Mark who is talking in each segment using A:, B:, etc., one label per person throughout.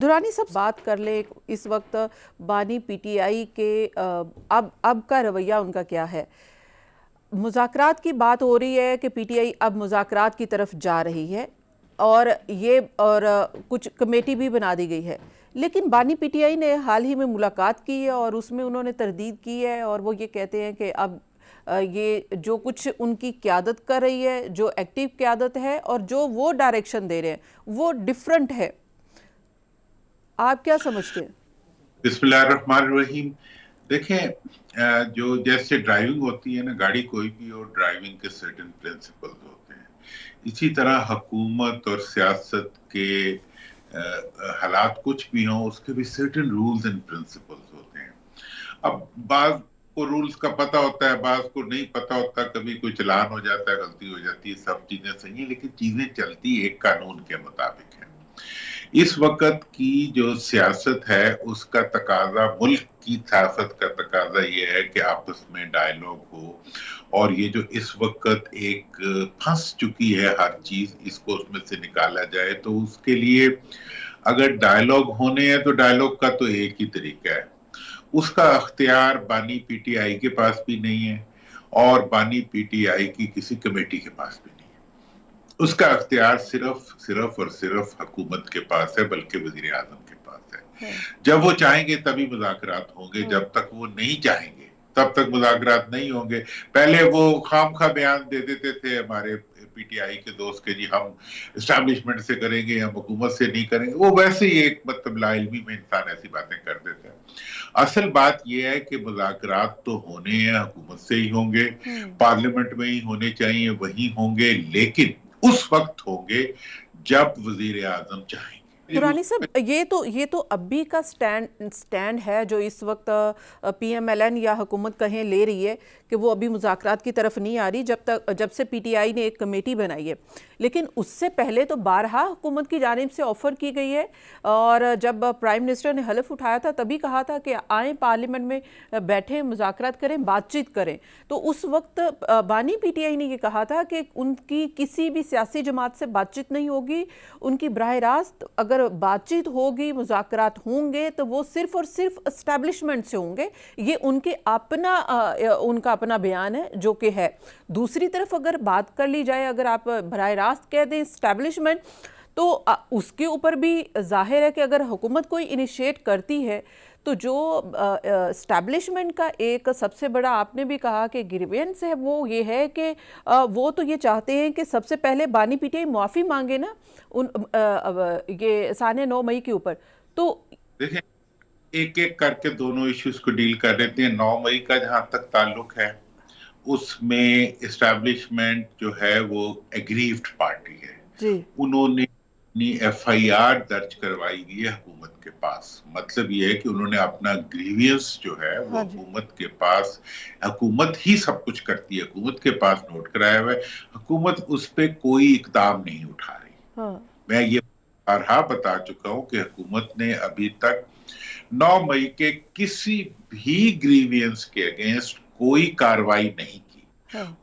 A: दुरानी साहब बात कर ले इस वक्त बानी पीटीआई के अब का रवैया उनका क्या है। मुज़ाकरात की बात हो रही है कि पीटीआई अब मुज़ाकरात की तरफ जा रही है और कुछ कमेटी भी बना दी गई है, लेकिन बानी पीटीआई ने हाल ही में मुलाकात की है और उसमें उन्होंने तरदीद की है और वो ये कहते हैं कि अब ये जो कुछ उनकी क़यादत कर रही है, जो एक्टिव क़यादत है और जो वो डायरेक्शन दे रहे हैं वो डिफरेंट है। आप क्या समझते हैं?
B: बिस्मिल्लाहिर्रहमानिर्रहीम। देखें, जो जैसे ड्राइविंग होती है ना, गाड़ी कोई भी हो, ड्राइविंग के सर्टेन प्रिंसिपल्स होते हैं। इसी तरह हुकूमत और सियासत के हालात कुछ भी हों, उसके भी सर्टेन रूल्स एंड प्रिंसिपल्स होते हैं। अब बाज को रूल्स का पता होता है, बाज को नहीं पता होता, कभी कोई चलान हो जाता है, गलती हो जाती है, सब चीजें सही है, लेकिन चीजें चलती एक कानून के मुताबिक है। इस वक्त की जो सियासत है उसका तकाजा, मुल्क की सियासत का तकाजा ये है कि आपस में डायलॉग हो, और ये जो इस वक्त एक फंस चुकी है हर चीज, इसको उसमें से निकाला जाए। तो उसके लिए अगर डायलॉग होने हैं तो डायलॉग का तो एक ही तरीका है, उसका अख्तियार बानी पीटीआई के पास भी नहीं है और बानी पीटीआई की किसी कमेटी के पास भी नहीं है। उसका अख्तियार सिर्फ और सिर्फ हुकूमत के पास है, बल्कि वजीर आजम के पास है। जब वो चाहेंगे तभी मुज़ाकरात होंगे, जब तक वो नहीं चाहेंगे तब तक मुज़ाकरात नहीं होंगे। पहले वो खामखा बयान दे देते थे हमारे पीटीआई के दोस्त के, जी हम एस्टैब्लिशमेंट से करेंगे, हम हुकूमत से नहीं करेंगे। वो वैसे ही एक मतलब लाइल्मी में इंसान ऐसी बातें कर देता है। असल बात यह है कि मुज़ाकरात तो होने हैं, हुकूमत से ही होंगे, पार्लियामेंट में ही होने चाहिए, वही होंगे, लेकिन उस वक्त होंगे जब वजीर आजम चाहेंगे।
A: दुरानी साहब, ये तो अभी का स्टैंड है जो इस वक्त पीएमएलएन या हुकूमत कहें ले रही है कि वो अभी मुज़ाकरात की तरफ नहीं आ रही जब से पीटीआई ने एक कमेटी बनाई है। लेकिन उससे पहले तो बारहा हुकूमत की जानिब से ऑफ़र की गई है और जब प्राइम मिनिस्टर ने हलफ उठाया था तभी कहा था कि आएँ पार्लियामेंट में बैठें, मुज़ाकरात करें, बातचीत करें। तो उस वक्त बानी पीटीआई ने ये कहा था कि उनकी किसी भी सियासी जमात से बातचीत नहीं होगी, उनकी बराह रास्त अगर बातचीत होगी, मुज़ाकरात होंगे तो वो सिर्फ और सिर्फ एस्टैब्लिशमेंट से होंगे। ये उनका अपना बयान है जो कि है। दूसरी तरफ अगर बात कर ली जाए, अगर आप बराह रास्त कह दें एस्टैब्लिशमेंट, तो उसके ऊपर भी जाहिर है कि अगर हुकूमत कोई इनिशिएट करती है तो जो एस्टैब्लिशमेंट का एक सबसे बड़ा, आपने भी कहा कि ग्रीवेंस है, वो ये है कि वो तो ये चाहते हैं कि सबसे पहले बानी पीटीआई माफ़ी मांगे ना ये साने 9 मई के ऊपर। तो
B: देखें, एक एक करके दोनों इश्यूज को डील कर लेते हैं। 9 मई का जहां तक ताल्लुक है, उसमें एस्टैब्लिशमेंट जो है वो एग्रीव्ड पार्टी है जी। उन्होंने अपनी एफआईआर दर्ज करवाई गई है हुकूमत के पास। मतलब ये है कि उन्होंने अपना ग्रीवियंस जो है वो हुकूमत के पास, हुकूमत ही सब कुछ करती है, हुकूमत के पास नोट कराया हुआ है, हुकूमत उस पर कोई इकदाम नहीं उठा रही। मैं ये बारहा बता चुका हूं कि हुकूमत ने अभी तक 9 मई के किसी भी ग्रीवियंस के अगेंस्ट कोई कार्रवाई नहीं की।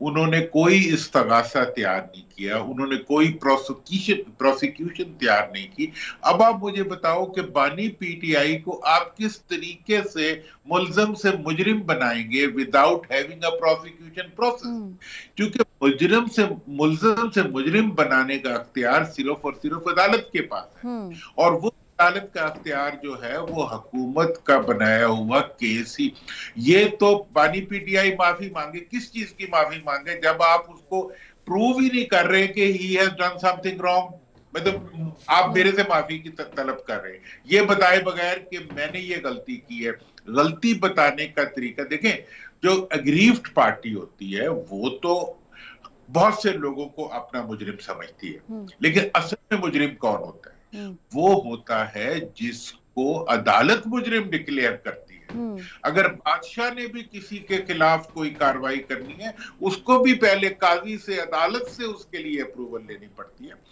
B: उन्होंने कोई इस्तगासा तैयार नहीं किया, उन्होंने कोई प्रोसिक्यूशन तैयार नहीं की। अब आप मुझे बताओ कि बानी पीटीआई को आप किस तरीके से मुल्ज़म से मुजरिम बनाएंगे without having a prosecution process? क्योंकि मुल्ज़म से मुजरिम बनाने का अख्तियार सिर्फ और सिर्फ अदालत के पास है, और वो अदालत का अख्तियार जो है वो हुकूमत का बनाया हुआ केस ही। ये तो बानी पीटीआई माफी मांगे, किस चीज की माफी मांगे जब आप उसको प्रूव ही नहीं कर रहे कि he has done something wrong? मतलब आप मेरे से माफी की तलब कर रहे हैं ये बताए बगैर कि मैंने ये गलती की है। गलती बताने का तरीका देखें, जो अग्रीव्ड पार्टी होती है वो तो बहुत से लोगों को अपना मुजरिम समझती है, लेकिन असल में मुजरिम कौन होता है? वो होता है जिसको अदालत मुजरिम डिक्लेयर करती है। अगर बादशाह ने भी किसी के खिलाफ कोई कार्रवाई करनी है, उसको भी पहले काजी से, अदालत से उसके लिए अप्रूवल लेनी पड़ती है।